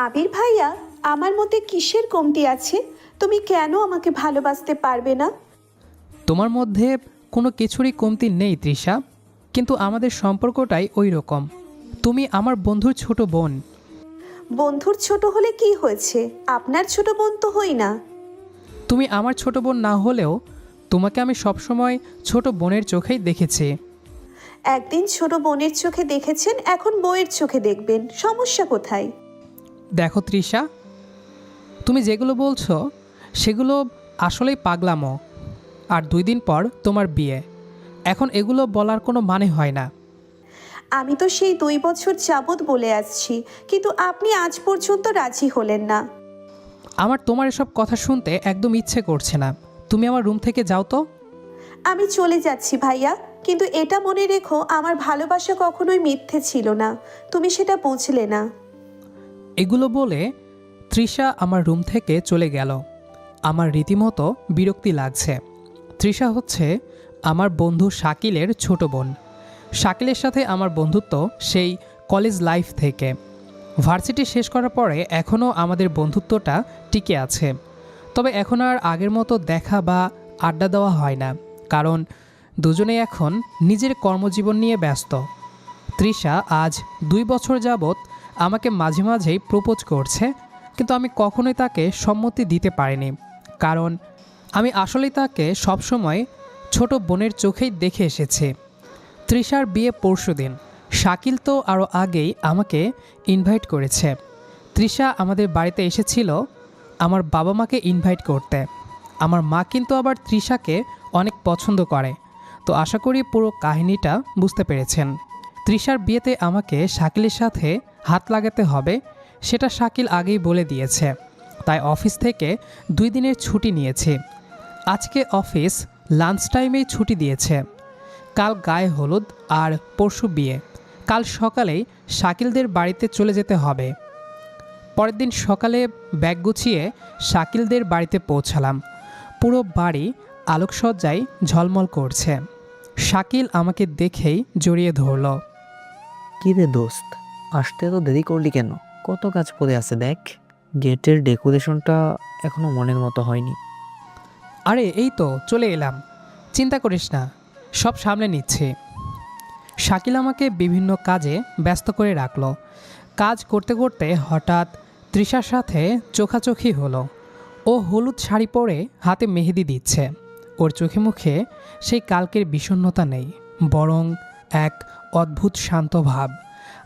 আবির ভাইয়া, আমার মধ্যে কিসের কমতি আছে? তুমি কেন আমাকে ভালোবাসতে পারবে না? তোমার মধ্যে কোনো কিছুরই কমতি নেই তৃষা, কিন্তু আমাদের সম্পর্কটাই ওই রকম। তুমি আমার বন্ধুর ছোট বোন। বন্ধুর ছোট হলে কি হয়েছে? আপনার ছোট বোন তো হই না। তুমি আমার ছোট বোন না হলেও তোমাকে আমি সবসময় ছোট বোনের চোখেই দেখেছি। একদিন ছোট বোনের চোখে দেখেছেন, এখন বউয়ের চোখে দেখবেন। সমস্যা কোথায়? দেখো তৃষা, তুমি যেগুলো বলছো সেগুলো আসলেই পাগলামো। আর 2 দিন পর তোমার বিয়ে, এখন এগুলো বলার কোনো মানে হয় না। আমি তো সেই 2 বছর যাবৎ বলে আসছি, কিন্তু আপনি আজ পর্যন্ত রাজি হলেন না। আমার তোমার এসব কথা শুনতে একদম ইচ্ছে করছে না। তুমি আমার রুম থেকে যাও তো। আমি চলে যাচ্ছি ভাইয়া, কিন্তু এটা মনে রেখো, আমার ভালোবাসা কখনোই মিথ্যে ছিল না। তুমি সেটা বুঝলে না। এগুলো বলে তৃষা আমার রুম থেকে চলে গেল। আমার রীতিমতো বিরক্তি লাগছে। তৃষা হচ্ছে আমার বন্ধু শাকিলের ছোট বোন। শাকিলের সাথে আমার বন্ধুত্ব সেই কলেজ লাইফ থেকে। ভার্সিটি শেষ করার পরে এখনও আমাদের বন্ধুত্বটা টিকে আছে। তবে এখন আর আগের মতো দেখা বা আড্ডা দেওয়া হয় না, কারণ দুজনেই এখন নিজের কর্মজীবন নিয়ে ব্যস্ত। তৃষা আজ 2 বছর যাবৎ আমাকে মাঝে মাঝেই প্রপোজ করছে, কিন্তু আমি কখনোই তাকে সম্মতি দিতে পারিনি, কারণ আমি আসলেই তাকে সবসময় ছোট বোনের চোখেই দেখে এসেছি। তৃষার বিয়ে পরশুদিন। শাকিল তো আরও আগেই আমাকে ইনভাইট করেছে। তৃষা আমাদের বাড়িতে এসেছিল আমার বাবা মাকে ইনভাইট করতে। আমার মা কিন্তু আবার তৃষাকে অনেক পছন্দ করে। তো আশা করি পুরো কাহিনীটা বুঝতে পেরেছেন। তৃষার বিয়েতে আমাকে শাকিলের সাথে হাত লাগাতে হবে, সেটা শাকিল আগেই বলে দিয়েছে। তাই অফিস থেকে 2 দিনের ছুটি নিয়েছি। আজকে অফিস লাঞ্চ টাইমেই ছুটি দিয়েছে। কাল গায়ে হলুদ আর পরশু বিয়ে। কাল সকালেই শাকিলদের বাড়িতে চলে যেতে হবে। পরের দিন সকালে ব্যাগ গুছিয়ে শাকিলদের বাড়িতে পৌঁছালাম। পুরো বাড়ি আলোকসজ্জায় ঝলমল করছে। শাকিল আমাকে দেখেই জড়িয়ে ধরল। কি রে দোস্ত, আসতে তো দেরি করলি কেন? কত কাজ পড়ে আছে দেখ। গেটের ডেকোরেশনটা এখনো মনের মতো হয়নি। আরে এই তো চলে এলাম, চিন্তা করিস না, সব সামলে নিচ্ছি। শাকিল আমাকে বিভিন্ন কাজে ব্যস্ত করে রাখল। কাজ করতে করতে হঠাৎ তৃষার সাথে চোখাচোখি হলো। ও হলুদ শাড়ি পরে হাতে মেহেদি দিচ্ছে। ওর চোখে মুখে সেই কালকের বিষণ্ণতা নেই, বরং এক অদ্ভুত শান্ত ভাব।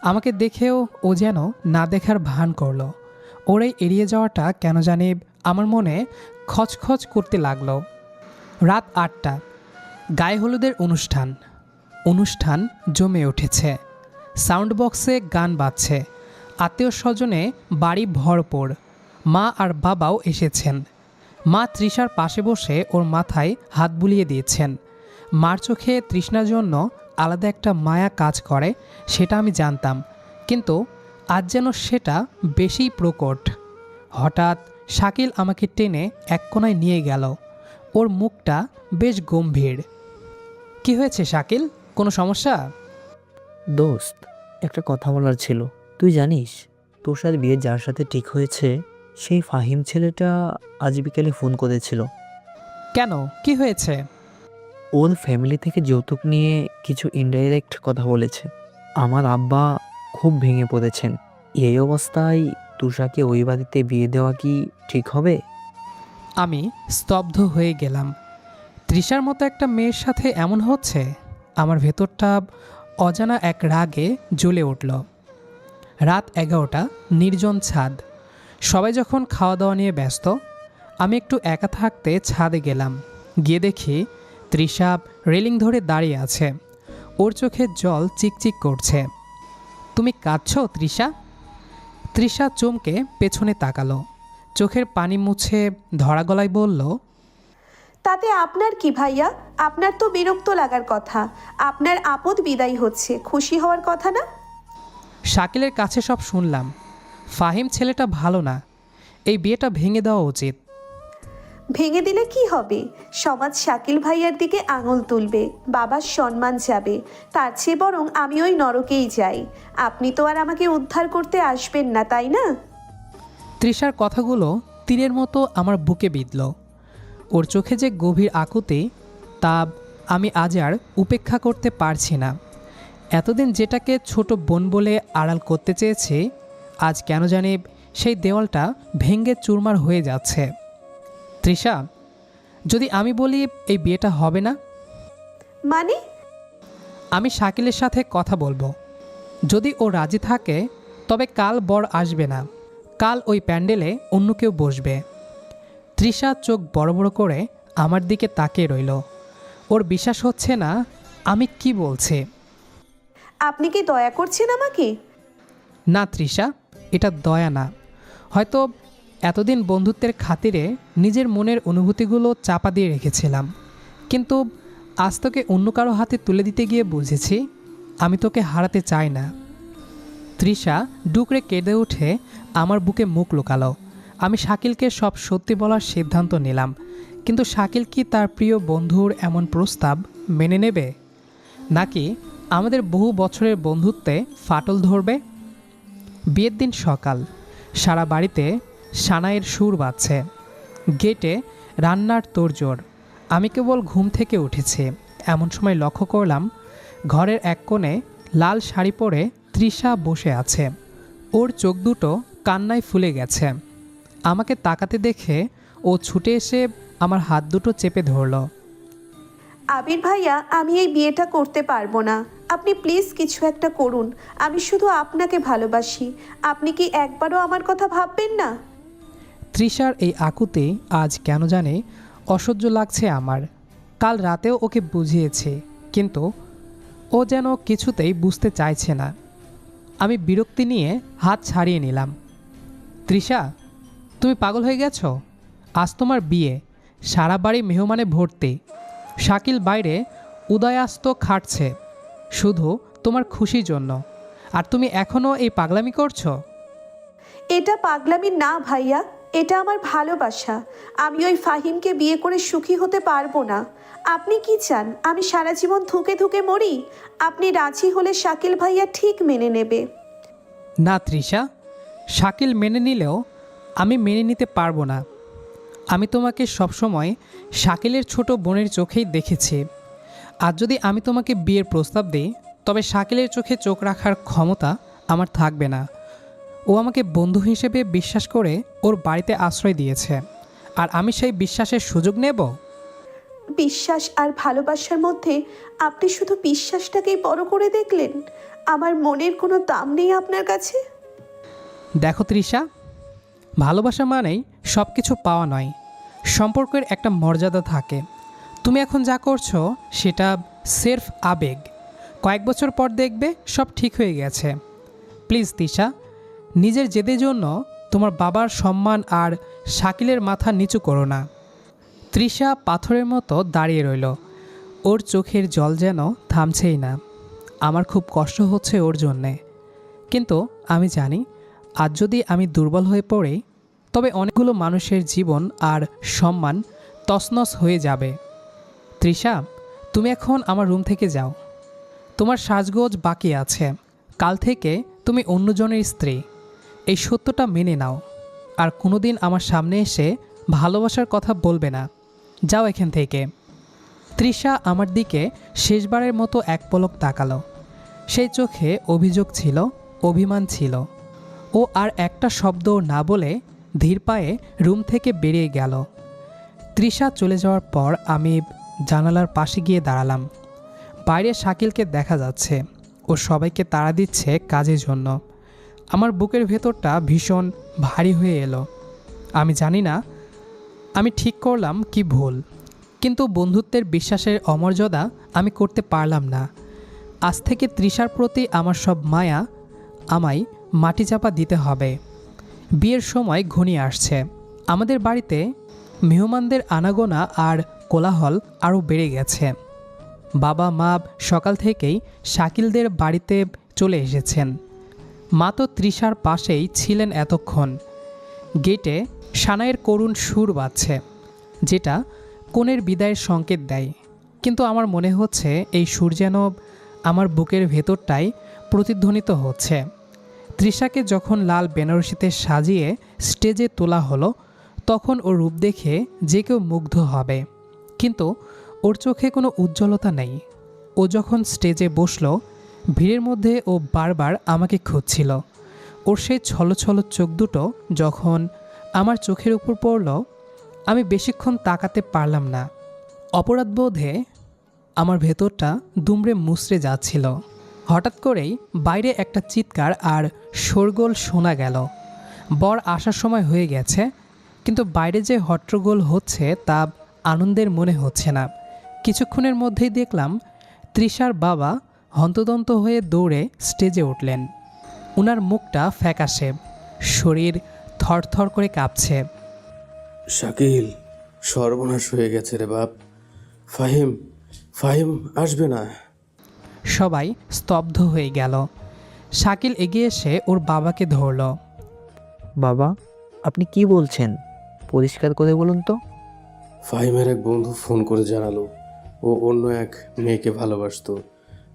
আমাকে দেখেও ও যেন না দেখার ভান করলো। ওর এই এড়িয়ে যাওয়াটা কেন জানি আমার মনে খচখচ করতে লাগলো। রাত 8টা, গায়ে হলুদের অনুষ্ঠান জমে উঠেছে। সাউন্ড বক্সে গান বাজছে। আত্মীয় স্বজনে বাড়ি ভরপুর। মা আর বাবাও এসেছেন। মা তৃষার পাশে বসে ওর মাথায় হাত বুলিয়ে দিয়েছেন। মার চোখে তৃষ্ণার জন্য আলাদা একটা মায়া কাজ করে, সেটা আমি জানতাম, কিন্তু আজ যেন সেটা বেশিই প্রকট। হঠাৎ শাকিল আমাকে টেনে এক কোণায় নিয়ে গেল। ওর মুখটা বেশ গম্ভীর। কি হয়েছে শাকিল, কোনো সমস্যা? দোস্ত, একটা কথা বলার ছিল। তুই জানিস তোষার বিয়ে যার সাথে ঠিক হয়েছে, সেই ফাহিম ছেলেটা আজ বিকেলে ফোন করেছিল। কেন, কি হয়েছে? ওর ফ্যামিলি থেকে যৌতুক নিয়ে কিছু ইনডাইরেক্ট কথা বলেছে। আমার আব্বা খুব ভেঙে পড়েছেন। এই অবস্থায় তুষাকে ওই বাড়িতে বিয়ে দেওয়া কি ঠিক হবে? আমি স্তব্ধ হয়ে গেলাম। তৃষার মতো একটা মেয়ের সাথে এমন হচ্ছে? আমার ভেতরটা অজানা এক রাগে জ্বলে উঠল। রাত 11টা, নির্জন ছাদ। সবাই যখন খাওয়া দাওয়া নিয়ে ব্যস্ত, আমি একটু একা থাকতে ছাদে গেলাম। গিয়ে দেখি তৃষা রেলিং ধরে দাঁড়িয়ে আছে। ওর চোখে জল চিকচিক করছে। তুমি কাঁদছো তৃষা? তৃষা চমকে পেছনে তাকালো। চোখের পানি মুছে ধরা গলায় বলল, তাতে আপনার কি ভাইয়া? আপনার তো বিরক্ত লাগার কথা। আপনার আপদ বিদায় হচ্ছে, খুশি হওয়ার কথা না? শাকিলের কাছে সব শুনলাম। ফাহিম ছেলেটা ভালো না, এই বিয়েটা ভেঙে দেওয়া উচিত। ভেঙে দিলে কি হবে? সমাজ শাকিল ভাইয়ার দিকে আঙুল তুলবে, বাবার সম্মান যাবে। তার চেয়ে বরং আমি ওই নরকেই যাই। আপনি তো আর আমাকে উদ্ধার করতে আসবেন না, তাই না? তৃষার কথাগুলো তীরের মতো আমার বুকে বিঁধল। ওর চোখে যে গভীর আকুতি তা আমি আজ আর উপেক্ষা করতে পারছি না। এতদিন যেটাকে ছোট বোন বলে আড়াল করতে চেয়েছি, আজ কেন জানি সেই দেওয়ালটা ভেঙে চুরমার হয়ে যাচ্ছে। তৃষা, যদি আমি বলি এই বিয়েটা হবে না, মানে? আমি শাকিলের সাথে কথা বলবো। যদি ও রাজি থাকে তবে কাল বর আসবে না, কাল ওই প্যান্ডেলে অন্য কেউ বসবে। তৃষা চোখ বড় বড় করে আমার দিকে তাকিয়ে রইল। ওর বিশ্বাস হচ্ছে না আমি কি বলছি। আপনি কি দয়া করছেন আমাকে? না তৃষা, এটা দয়া না। হয়তো এতদিন বন্ধুত্বের খাতিরে নিজের মনের অনুভূতিগুলো চাপা দিয়ে রেখেছিলাম, কিন্তু আজ তোকে অন্য কারো হাতে তুলে দিতে গিয়ে বুঝেছি আমি তোকে হারাতে চাই না। তৃষা ডুকরে কেঁদে উঠে আমার বুকে মুখ লুকালো। আমি শাকিলকে সব সত্যি বলার সিদ্ধান্ত নিলাম, কিন্তু শাকিল কি তার প্রিয় বন্ধুর এমন প্রস্তাব মেনে নেবে, নাকি আমাদের বহু বছরের বন্ধুত্বে ফাটল ধরবে? বিয়ের দিন সকাল, সারা বাড়িতে সানাইয়ের সুর বাজছে, গেটে রান্নার তোড়জোড়। আমি কেবল ঘুম থেকে উঠেছি এমন সময় লক্ষ্য করলাম ঘরের এক কোণে লাল শাড়ি পরে তৃষা বসে আছে। ওর চোখ দুটো কান্নায় ফুলে গেছে। আমাকে তাকাতে দেখে ও ছুটে এসে আমার হাত দুটো চেপে ধরল। আবির ভাইয়া, আমি এই বিয়েটা করতে পারবো না। আপনি প্লিজ কিছু একটা করুন। আমি শুধু আপনাকে ভালোবাসি। আপনি কি একবারও আমার কথা ভাববেন না? তৃষার এই আকুতি আজ কেন জানি অসহ্য লাগছে আমার। কাল রাতেও ওকে বুঝিয়েছি, কিন্তু ও যেন কিছুতেই বুঝতে চাইছে না। আমি বিরক্তি নিয়ে হাত ছাড়িয়ে নিলাম। তৃষা, তুমি পাগল হয়ে গেছো? আজ তোমার বিয়ে, সারা বাড়ি মেহমানে ভর্তি। শাকিল বাইরে উদয়াস্ত খাটছে শুধু তোমার খুশির জন্য, আর তুমি এখনও এই পাগলামি করছো? এটা পাগলামি না ভাইয়া, এটা আমার ভালোবাসা। আমি ওই ফাহিমকে বিয়ে করে সুখী হতে পারবো না। আপনি কি চান আমি সারা জীবন ধুকে ধুকে মরি? আপনি রাজি হলে শাকিল ভাইয়া ঠিক মেনে নেবে। না তৃষা, শাকিল মেনে নিলেও আমি মেনে নিতে পারবো না। আমি তোমাকে সবসময় শাকিলের ছোট বোনের চোখেই দেখেছি। আর যদি আমি তোমাকে বিয়ের প্রস্তাব দিই তবে শাকিলের চোখে চোখ রাখার ক্ষমতা আমার থাকবে না। ও আমাকে বন্ধু হিসেবে বিশ্বাস করে ওর বাড়িতে আশ্রয় দিয়েছে, আর আমি সেই বিশ্বাসের সুযোগ নেব? বিশ্বাস আর ভালোবাসার মধ্যে আপনি শুধু বিশ্বাসটাকেই বড় করে দেখলেন। আমার মনের কোনো দাম নেই আপনার কাছে? দেখো তৃষা, ভালোবাসা মানেই সব কিছু পাওয়া নয়, সম্পর্কের একটা মর্যাদা থাকে। তুমি এখন যা করছো সেটা সির্ফ আবেগ। কয়েক বছর পর দেখবে সব ঠিক হয়ে গেছে। প্লিজ তৃষা, নিজের জেদের জন্য তোমার বাবার সম্মান আর শাকিলের মাথা নিচু করো না। তৃষা পাথরের মতো দাঁড়িয়ে রইল। ওর চোখের জল যেন থামছেই না। আমার খুব কষ্ট হচ্ছে ওর জন্যে, কিন্তু আমি জানি আজ যদি আমি দুর্বল হয়ে পড়ি তবে অনেকগুলো মানুষের জীবন আর সম্মান তছনছ হয়ে যাবে। তৃষা, তুমি এখন আমার রুম থেকে যাও। তোমার সাজগোজ বাকি আছে। কাল থেকে তুমি অন্যজনের স্ত্রী, এই সত্যটা মেনে নাও। আর কোনোদিন আমার সামনে এসে ভালোবাসার কথা বলবে না। যাও এখান থেকে। তৃষা আমার দিকে শেষবারের মতো এক পলক তাকালো। সেই চোখে অভিযোগ ছিল, অভিমান ছিল। ও আর একটা শব্দ না বলে ধীর পায়ে রুম থেকে বেরিয়ে গেল। তৃষা চলে যাওয়ার পর আমি জানালার পাশে গিয়ে দাঁড়ালাম। বাইরে শাকিলকে দেখা যাচ্ছে, ও সবাইকে তাড়া দিচ্ছে কাজের জন্য। আমার বুকের ভেতরটা ভীষণ ভারী হয়ে এলো। আমি জানি না আমি ঠিক করলাম কি ভুল, কিন্তু বন্ধুত্বের বিশ্বাসের অমর্যাদা আমি করতে পারলাম না। আজ থেকে তৃষার প্রতি আমার সব মায়া আমায় মাটি চাপা দিতে হবে। বিয়ের সময় ঘনিয়ে আসছে। আমাদের বাড়িতে মেহমানদের আনাগোনা আর কোলাহল আরও বেড়ে গেছে। বাবা মা সকাল থেকেই শাকিলদের বাড়িতে চলে এসেছেন। মা তো তৃষার পাশেই ছিলেন এতক্ষণ। গেটে সানাইয়ের করুণ সুর বাজছে, যেটা কনের বিদায়ের সংকেত দেয়। কিন্তু আমার মনে হচ্ছে এই সুর যেন আমার বুকের ভেতরটাই প্রতিধ্বনিত হচ্ছে। তৃষাকে যখন লাল বেনারসিতে সাজিয়ে স্টেজে তোলা হলো তখন ওর রূপ দেখে যে কেউ মুগ্ধ হবে, কিন্তু ওর চোখে কোনো উজ্জ্বলতা নেই। ও যখন স্টেজে বসলো ভিড়ের মধ্যে ও বারবার আমাকে খুঁজছিল। ওর সেই ছলছল চোখ দুটো যখন আমার চোখের উপর পড়ল, আমি বেশিক্ষণ তাকাতে পারলাম না। অপরাধবোধে আমার ভেতরটা দুমড়ে মুচড়ে যাচ্ছিল। হঠাৎ করেই বাইরে একটা চিৎকার আর শোরগোল শোনা গেল। বর আসার সময় হয়ে গেছে, কিন্তু বাইরে যে হট্টগোল হচ্ছে তা আনন্দের মনে হচ্ছে না। কিছুক্ষণের মধ্যেই দেখলাম তৃষার বাবা হন্তদন্ত হয়ে দৌড়ে স্টেজে উঠলেন। উনার মুখটা ফ্যাকাশে, শরীর থরথর করে কাঁপছে। শাকিল, সর্বনাশ হয়ে গেছে রে বাপ। ফাহিম ফাহিম আসবে না। সবাই স্তব্ধ হয়ে গেল। শাকিল এগিয়ে এসে ওর বাবাকে ধরল। বাবা, আপনি কি বলছেন? পরিষ্কার করে বলুন তো। ফাহিমের এক বন্ধু ফোন করে জানালো ও অন্য এক মেয়েকে ভালোবাসতো।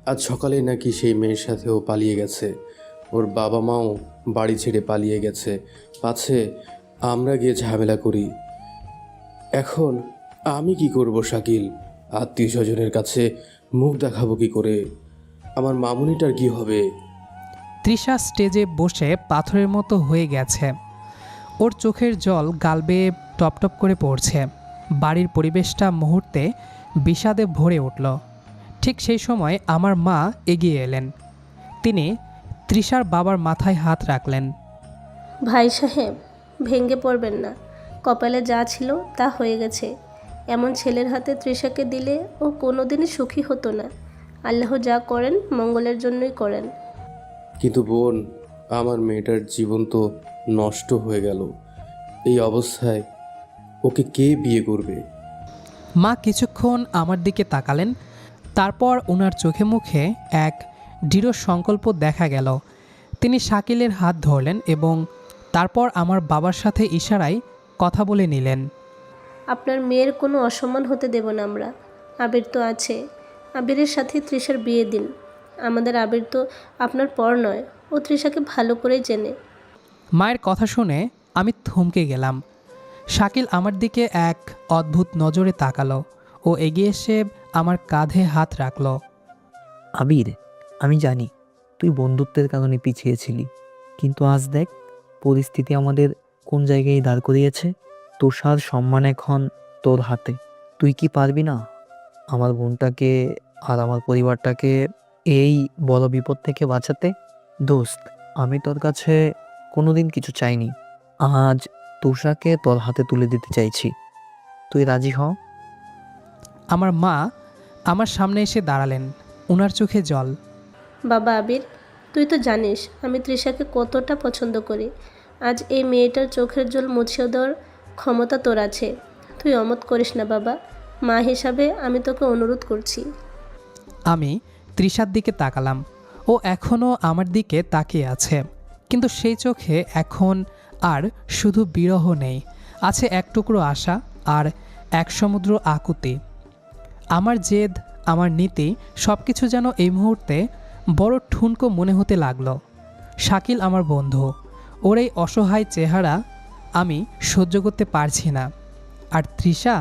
আজ সকালেই নাকি সেই মেয়ের সাথে ও পালিয়ে গেছে। ওর বাবা মাও বাড়ি ছেড়ে পালিয়ে গেছে, পাছে আমরা গিয়ে ঝামেলা করি। এখন আমি কি করব শাকিল? আত্মীয় স্বজনের কাছে মুখ দেখাবো কি করে? আমার মামুনিটার কি হবে? তৃষা স্টেজে বসে পাথরের মতো হয়ে গেছে। ওর চোখের জল গাল বেয়ে টপটপ করে পড়ছে। বাড়ির পরিবেশটা মুহূর্তে বিষাদে ভরে উঠল। ঠিক সেই সময় আমার মা এগিয়ে এলেন। তিনি তৃষার বাবার মাথায় হাত রাখলেন। ভাই সাহেব, ভেঙে পড়বেন না। কপালে যা ছিল তা হয়ে গেছে। এমন ছেলের হাতে তৃষাকে দিলে ও কোনোদিনই সুখী হতো না। আল্লাহ যা করেন মঙ্গলের জন্যই করেন। কিন্তু বোন, আমার মেয়েটার জীবন তো নষ্ট হয়ে গেল। এই অবস্থায় ওকে কে বিয়ে করবে? মা কিছুক্ষণ আমার দিকে তাকালেন, তারপর ওনার চোখে মুখে এক দৃঢ় সংকল্প দেখা গেল। তিনি শাকিলের হাত ধরলেন এবং তারপর আমার বাবার সাথে ইশারায় কথা বলে নিলেন। আপনার মেয়ের কোনো অসম্মান হতে দেব না আমরা। আবির তো আছে, আবিরের সাথে তৃষার বিয়ে দিন। আমাদের আবির তো আপনার পর নয়, ও তৃষাকে ভালো করেই চেনে। মায়ের কথা শুনে আমি থমকে গেলাম। শাকিল আমার দিকে এক অদ্ভুত নজরে তাকালো। ও এগিয়ে এসে আমার কাঁধে হাত রাখল। আবির, আমি জানি তুই বন্ধুত্বের কারণে পিছিয়েছিলি, কিন্তু আজ দেখ পরিস্থিতি আমাদের কোন জায়গায় দাঁড় করিয়েছে। তুষার সম্মান এখন তোর হাতে। তুই কি পারবি না আমার বোনটাকে আর আমার পরিবারটাকে এই বড় বিপদ থেকে বাঁচাতে? দোস্ত, আমি তোর কাছে কোনোদিন কিছু চাইনি। আজ তুষাকে তোর হাতে তুলে দিতে চাইছি। তুই রাজি হ। আমার মা আমার সামনে এসে দাঁড়ালেন, ওনার চোখে জল। বাবা আবির, তুই তো জানিস আমি তৃষাকে কতটা পছন্দ করি। আজ এই মেয়েটার চোখের জল মুছিয়ে দেওয়ার ক্ষমতা তোর আছে। তুই অমত করিস না বাবা। মা হিসাবে আমি তোকে অনুরোধ করছি। আমি তৃষার দিকে তাকালাম। ও এখনও আমার দিকে তাকিয়ে আছে, কিন্তু সেই চোখে এখন আর শুধু বিরহ নেই, আছে এক টুকরো আশা আর এক সমুদ্র আকুতি। আমার জেদ, আমার নীতি সব কিছু যেন এই মুহূর্তে বড় ঠুনকো মনে হতে লাগলো। শাকিল আমার বন্ধু, ওর এই অসহায় চেহারা আমি সহ্য করতে পারছি না। আর তৃষা,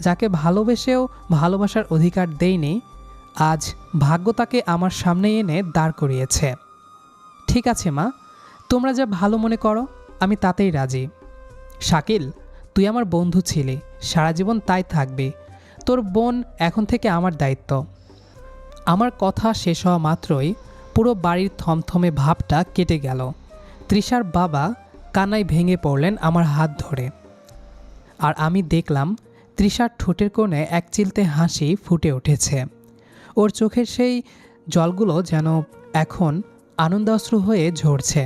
যাকে ভালোবেসেও ভালোবাসার অধিকার দেয়নি, আজ ভাগ্য তাকে আমার সামনে এনে দাঁড় করিয়েছে। ঠিক আছে মা, তোমরা যা ভালো মনে করো আমি তাতেই রাজি। শাকিল, তুই আমার বন্ধু ছিলি, সারা জীবন তাই থাকবি। তোর বোন এখন থেকে আমার দায়িত্ব। আমার কথা শেষ হওয়া মাত্রই পুরো বাড়ির থমথমে ভাবটা কেটে গেল। তৃষার বাবা কান্নায় ভেঙে পড়লেন আমার হাত ধরে। আর আমি দেখলাম তৃষার ঠোঁটের কোণে এক চিলতে হাসি ফুটে উঠেছে। ওর চোখের সেই জলগুলো যেন এখন আনন্দাশ্রু হয়ে ঝরছে।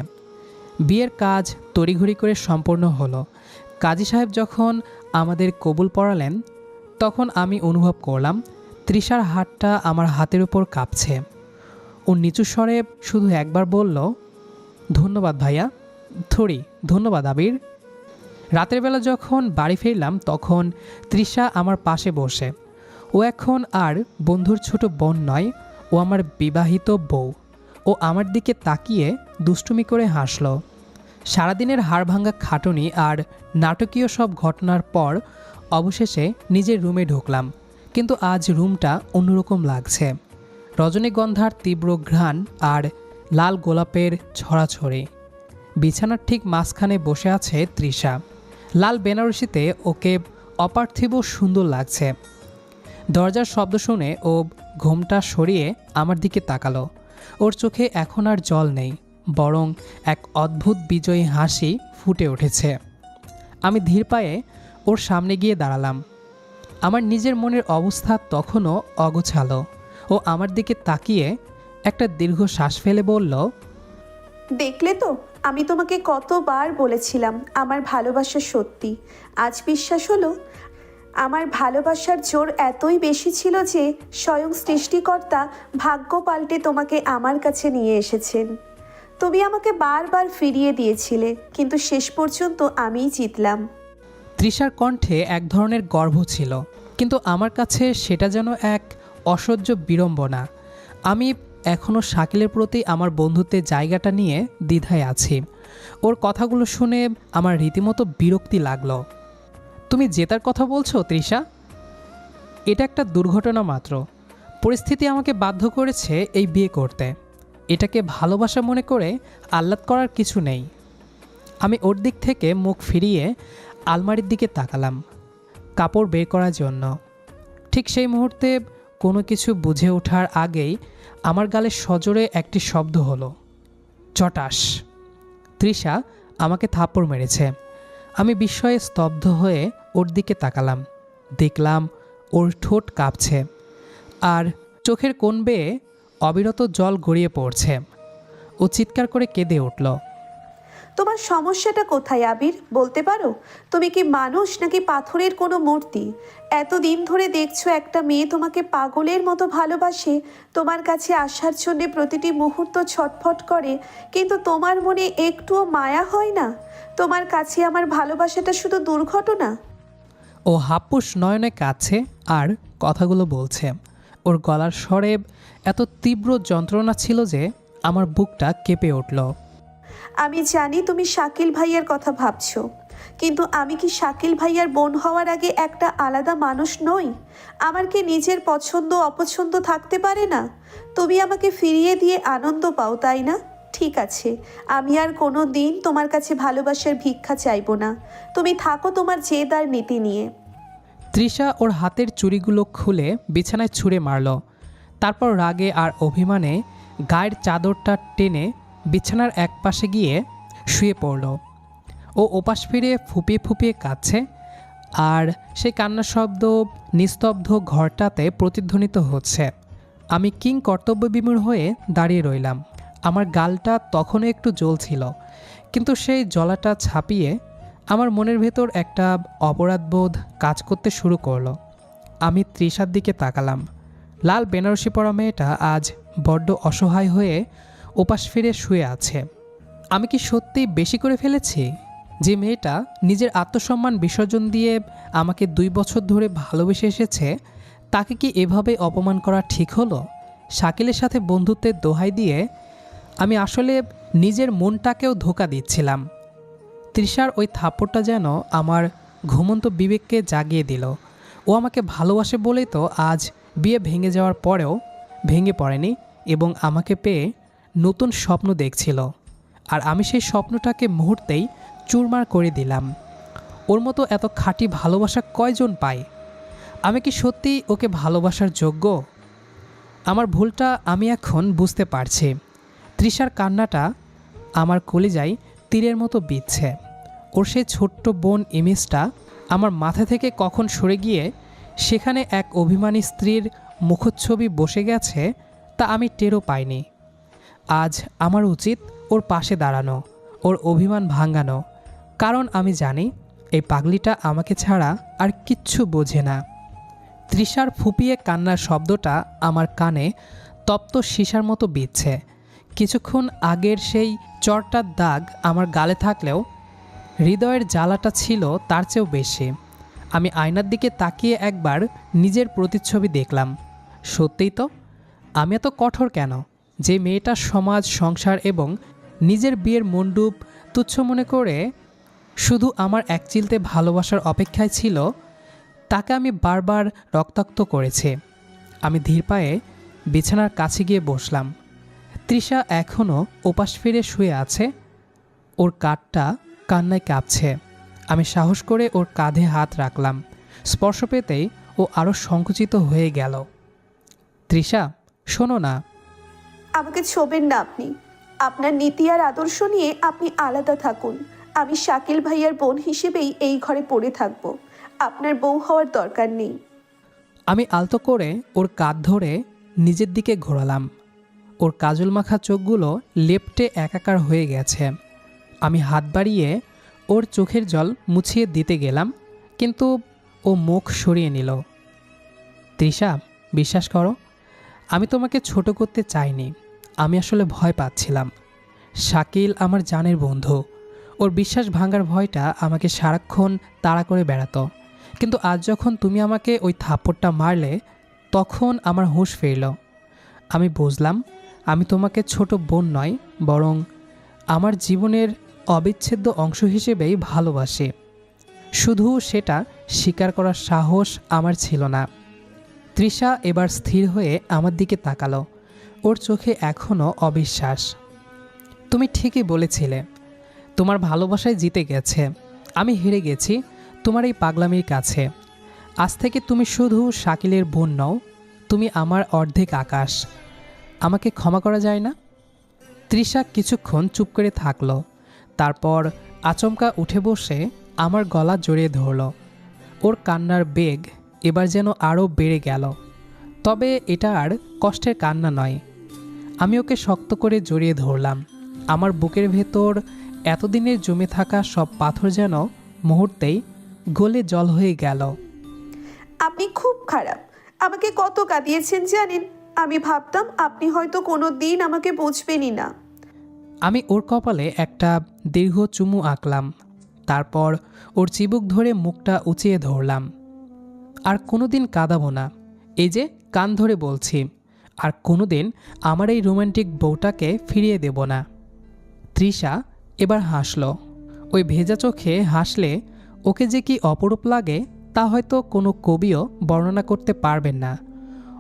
বিয়ের কাজ তড়িঘড়ি করে সম্পন্ন হলো। কাজী সাহেব যখন আমাদের কবুল পড়ালেন তখন আমি অনুভব করলাম তৃষার হাতটা আমার হাতের উপর কাঁপছে। ও নিচু স্বরে শুধু একবার বলল, ধন্যবাদ ভাইয়া। থরি, ধন্যবাদ আবির। রাতের বেলা যখন বাড়ি ফিরলাম তখন তৃষা আমার পাশে বসে। ও এখন আর বন্ধুর ছোট বোন নয়, ও আমার বিবাহিত বউ। ও আমার দিকে তাকিয়ে দুষ্টুমি করে হাসল। সারাদিনের হাড়ভাঙ্গা খাটুনি আর নাটকীয় সব ঘটনার পর অবশেষে নিজের রুমে ঢুকলাম, কিন্তু আজ রুমটা অন্যরকম লাগছে। রজনীগন্ধার তীব্র ঘ্রাণ আর লাল গোলাপের ছড়াছড়ি। বিছানার ঠিক মাঝখানে বসে আছে তৃষা। লাল বেনারসিতে ওকে অপার্থিব সুন্দর লাগছে। দরজার শব্দ শুনে ও ঘোমটা সরিয়ে আমার দিকে তাকালো। ওর চোখে এখন আর জল নেই, বরং এক অদ্ভুত বিজয়ী হাসি ফুটে উঠেছে। আমি ধীর পায়ে ওর সামনে গিয়ে দাঁড়ালাম। আমার নিজের মনের অবস্থা তখনও অগোছালো। ও আমার দিকে তাকিয়ে একটা দীর্ঘ শ্বাস ফেলে বলল, দেখলে তো, আমি তোমাকে কতবার বলেছিলাম আমার ভালোবাসা সত্যি। আজ বিশ্বাস হলো? আমার ভালোবাসার জোর এতই বেশি ছিল যে স্বয়ং সৃষ্টিকর্তা ভাগ্য পাল্টে তোমাকে আমার কাছে নিয়ে এসেছেন। তুমি আমাকে বারবার ফিরিয়ে দিয়েছিলে, কিন্তু শেষ পর্যন্ত আমিই জিতলাম। তৃষার কণ্ঠে এক ধরনের গর্ব ছিল, কিন্তু আমার কাছে সেটা যেন এক অসহ্য বিড়ম্বনা। আমি এখনও শাকিলের প্রতি আমার বন্ধুত্বের জায়গাটা নিয়ে দ্বিধায় আছি। ওর কথাগুলো শুনে আমার রীতিমতো বিরক্তি লাগলো। তুমি জেতার কথা বলছো তৃষা? এটা একটা দুর্ঘটনা মাত্র। পরিস্থিতি আমাকে বাধ্য করেছে এই বিয়ে করতে। এটাকে ভালোবাসা মনে করে আহ্লাদ করার কিছু নেই। আমি ওর দিক থেকে মুখ ফিরিয়ে আলমারির দিকে তাকালাম কাপড় বের করার জন্য। ঠিক সেই মুহূর্তে কোনো কিছু বুঝে ওঠার আগেই আমার গালে সজোরে একটি শব্দ হলো, চটাস। তৃষা আমাকে থাপ্পড় মেরেছে। আমি বিস্ময়ে স্তব্ধ হয়ে ওর দিকে তাকালাম। দেখলাম ওর ঠোঁট কাঁপছে আর চোখের কোণ বেয়ে অবিরত জল গড়িয়ে পড়ছে। ও চিৎকার করে কেঁদে উঠল। তোমার সমস্যাটা কোথায় আবির, বলতে পারো? তুমি কি মানুষ নাকি পাথরের কোনো মূর্তি? এতদিন ধরে দেখছো একটা মেয়ে তোমাকে পাগলের মতো ভালোবাসে, তোমার কাছে আসার জন্যে প্রতিটি মুহূর্ত ছটফট করে, কিন্তু তোমার মনে একটুও মায়া হয় না? তোমার কাছে আমার ভালোবাসাটা শুধু দুর্ঘটনা? ও হাপ্পুস নয়নে কাঁদছে আর কথাগুলো বলছে। ওর গলার স্বরে এত তীব্র যন্ত্রণা ছিল যে আমার বুকটা কেঁপে উঠল। আমি জানি তুমি শাকিল ভাইয়ার কথা ভাবছো, কিন্তু আমি কি শাকিল ভাইয়ার বোন হওয়ার আগে একটা আলাদা মানুষ নই? আমার কি নিজের পছন্দ অপছন্দ থাকতে পারে না? তুমি আমাকে ফিরিয়ে দিয়ে আনন্দ পাও, তাই না? ঠিক আছে, আমি আর কোনো দিন তোমার কাছে ভালোবাসার ভিক্ষা চাইবো না। তুমি থাকো তোমার জেদ আর নীতি নিয়ে। তৃষা ওর হাতের চুড়িগুলো খুলে বিছানায় ছুঁড়ে মারল। তারপর রাগে আর অভিমানে গায়ের চাদরটা টেনে বিছানার এক পাশে গিয়ে শুয়ে পড়ল। ও ওপাশ ফিরে ফুপিয়ে ফুপিয়ে কাঁদছে, আর সেই কান্নার শব্দ নিস্তব্ধ ঘরটাতে প্রতিধ্বনিত হচ্ছে। আমি কিং কর্তব্যবিমূঢ় হয়ে দাঁড়িয়ে রইলাম। আমার গালটা তখনও একটু জ্বলছিল, কিন্তু সেই জ্বলাটা ছাপিয়ে আমার মনের ভেতর একটা অপরাধবোধ কাজ করতে শুরু করলো। আমি তৃষার দিকে তাকালাম। লাল বেনারসি পরা মেয়েটা আজ বড্ড অসহায় হয়ে ওপাশ ফিরে শুয়ে আছে। আমি কি সত্যিই বেশি করে ফেলেছি? যে মেয়েটা নিজের আত্মসম্মান বিসর্জন দিয়ে আমাকে 2 বছর ধরে ভালোবেসে এসেছে, তাকে কি এভাবে অপমান করা ঠিক হলো? শাকিলের সাথে বন্ধুত্বের দোহাই দিয়ে আমি আসলে নিজের মনটাকেও ধোঁকা দিচ্ছিলাম। তৃষার ওই থাপ্পড়টা যেন আমার ঘুমন্ত বিবেককে জাগিয়ে দিল। ও আমাকে ভালোবাসে বলেই তো আজ বিয়ে ভেঙে যাওয়ার পরেও ভেঙে পড়েনি এবং আমাকে পেয়ে নতুন স্বপ্ন দেখছিল। আর আমি সেই স্বপ্নটাকে মুহূর্তেই চুরমার করে দিলাম। ওর মতো এত খাঁটি ভালোবাসা কয়জন পায়? আমি কি সত্যিই ওকে ভালোবাসার যোগ্য? আমার ভুলটা আমি এখন বুঝতে পারছি। তৃষার কান্নাটা আমার কলিজায় তীরের মতো বিচ্ছে। ওর সেই ছোট্ট বোন ইমেজটা আমার মাথা থেকে কখন সরে গিয়ে সেখানে এক অভিমানী স্ত্রীর মুখচ্ছবি বসে গেছে তা আমি টেরও পাইনি। আজ আমার উচিত ওর পাশে দাঁড়ানো, ওর অভিমান ভাঙানো, কারণ আমি জানি এই পাগলিটা আমাকে ছাড়া আর কিচ্ছু বোঝে না। তৃষার ফুপিয়ে কান্নার শব্দটা আমার কানে তপ্ত সীসার মতো বিচ্ছে। কিছুক্ষণ আগের সেই চরটার দাগ আমার গালে থাকলেও হৃদয়ের জ্বালাটা ছিল তার চেয়েও বেশি। আমি আয়নার দিকে তাকিয়ে একবার নিজের প্রতিচ্ছবি দেখলাম। সত্যিই তো, আমি এত কঠোর কেন? যে মেয়েটা সমাজ, সংসার এবং নিজের বিয়ের মণ্ডপ তুচ্ছ মনে করে শুধু আমার একচিলতে ভালোবাসার অপেক্ষায় ছিল, তাকে আমি বারবার রক্তাক্ত করেছি। আমি ধীর পায়ে বিছানার কাছে গিয়ে বসলাম। তৃষা এখনও ওপাশ ফিরে শুয়ে আছে, ওর কাঁধটা কান্নায় কাঁপছে। আমি সাহস করে ওর কাঁধে হাত রাখলাম। স্পর্শ পেতেই ও আরও সংকুচিত হয়ে গেল। তৃষা, শোনো না। আমাকে ছোবেন না আপনি। আপনার নীতি আর আদর্শ নিয়ে আপনি আলাদা থাকুন। আমি শাকিল ভাইয়ার বোন হিসেবেই এই ঘরে পড়ে থাকবো। আপনার বউ হওয়ার দরকার নেই। আমি আলতো করে ওর কাঁধ ধরে নিজের দিকে ঘোরালাম। ওর কাজল মাখা চোখগুলো লেপ্টে একাকার হয়ে গেছে। আমি হাত বাড়িয়ে ওর চোখের জল মুছিয়ে দিতে গেলাম, কিন্তু ও মুখ সরিয়ে নিল। তৃষা, বিশ্বাস করো, আমি তোমাকে ছোট করতে চাইনি। আমি আসলে ভয় পাচ্ছিলাম। শাকিল আমার জানের বন্ধু। ওর বিশ্বাস ভাঙার ভয়টা আমাকে সারাক্ষণ তাড়া করে বেড়াতো। কিন্তু আজ যখন তুমি আমাকে ওই থাপ্পড়টা মারলে, তখন আমার হুঁশ ফিরল। আমি বুঝলাম আমি তোমাকে ছোট বোন নয়, বরং আমার জীবনের অবিচ্ছেদ্য অংশ হিসেবেই ভালোবাসি। শুধু সেটা স্বীকার করার সাহস আমার ছিল না। তৃষা এবার স্থির হয়ে আমার দিকে তাকালো। ওর চোখে এখনও অবিশ্বাস। তুমি ঠিকই বলেছিলে, তোমার ভালোবাসায় জিতে গেছে। আমি হেরে গেছি তোমার এই পাগলামির কাছে। আজ থেকে তুমি শুধু শাকিলের বোন নও, তুমি আমার অর্ধেক আকাশ। আমাকে ক্ষমা করা যায় না? তৃষা কিছুক্ষণ চুপ করে থাকলো, তারপর আচমকা উঠে বসে আমার গলা জড়িয়ে ধরল। ওর কান্নার বেগ এবার যেন আরও বেড়ে গেল। তবে এটা আর কষ্টের কান্না নয়। আমি ওকে শক্ত করে জড়িয়ে ধরলাম। আমার বুকের ভেতর এতদিনের জমে থাকা সব পাথর যেন মুহূর্তেই গলে জল হয়ে গেল। আপনি খুব খারাপ। আমাকে কত কাঁদিয়েছেন জানেন। আমি ভাবতাম আপনি হয়তো কোনো দিন আমাকে বুঝবেনই না। আমি ওর কপালে একটা দীর্ঘ চুমু আঁকলাম, তারপর ওর চিবুক ধরে মুখটা উঁচিয়ে ধরলাম। আর কোনোদিন কাঁদাবো না, এই যে কান ধরে বলছি। আর কোনোদিন আমার এই রোমান্টিক বউটাকে ফিরিয়ে দেব না। তৃষা এবার হাসল। ওই ভেজা চোখে হাসলে ওকে যে কি অপরূপ লাগে তা হয়তো কোনো কবিও বর্ণনা করতে পারবেন না।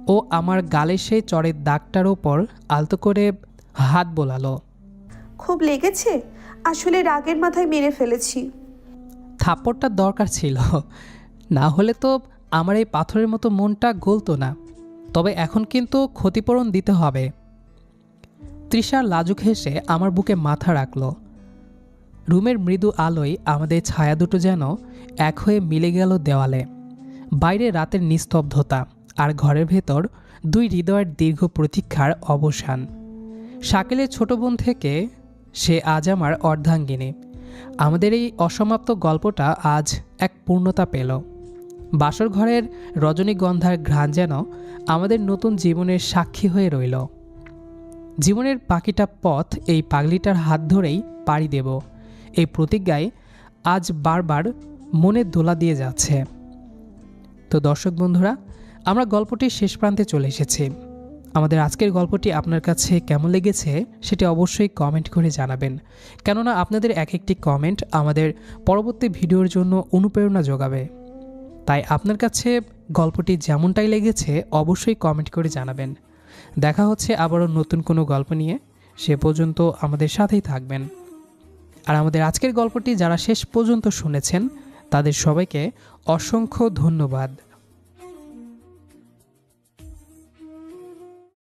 ও আমার গালে সেই চড়ের দাগটার ওপর আলতো করে হাত বোলালো। খুব লেগেছে? আসলে রাগের মাথায় মেরে ফেলেছি। থাপ্পড়টার দরকার ছিল, না হলে তো আমার এই পাথরের মতো মনটা গলতো না। তবে এখন কিন্তু ক্ষতিপূরণ দিতে হবে। তৃষা লাজুক হেসে আমার বুকে মাথা রাখল। রুমের মৃদু আলোয় আমাদের ছায়া দুটো যেন এক হয়ে মিলে গেল দেওয়ালে। বাইরে রাতের নিস্তব্ধতা, আর ঘরের ভেতর দুই হৃদয়ের দীর্ঘ প্রতীক্ষার অবসান। শাকিলের ছোট বোন থেকে সে আজ আমার অর্ধাঙ্গিনী। আমাদের এই অসমাপ্ত গল্পটা আজ এক পূর্ণতা পেল। বাসর ঘরের রজনীগন্ধার ঘ্রাণ যেন আমাদের নতুন জীবনের সাক্ষী হয়ে রইল। জীবনের বাকিটা পথ এই পাগলিটার হাত ধরেই পাড়ি দেব, এই প্রতিজ্ঞায় আজ বারবার মনে দোলা দিয়ে যাচ্ছে। তো দর্শক বন্ধুরা, আমরা গল্পটির শেষ প্রান্তে চলে এসেছি। আমাদের আজকের গল্পটি আপনার কাছে কেমন লেগেছে সেটি অবশ্যই কমেন্ট করে জানাবেন, কেননা আপনাদের এক একটি কমেন্ট আমাদের পরবর্তী ভিডিওর জন্য অনুপ্রেরণা যোগাবে। তাই আপনার কাছে গল্পটি যেমনটাই লেগেছে অবশ্যই কমেন্ট করে জানাবেন। দেখা হচ্ছে আবারও নতুন কোনো গল্প নিয়ে। সে পর্যন্ত আমাদের সাথেই থাকবেন। আর আমাদের আজকের গল্পটি যারা শেষ পর্যন্ত শুনেছেন তাদের সবাইকে অসংখ্য ধন্যবাদ।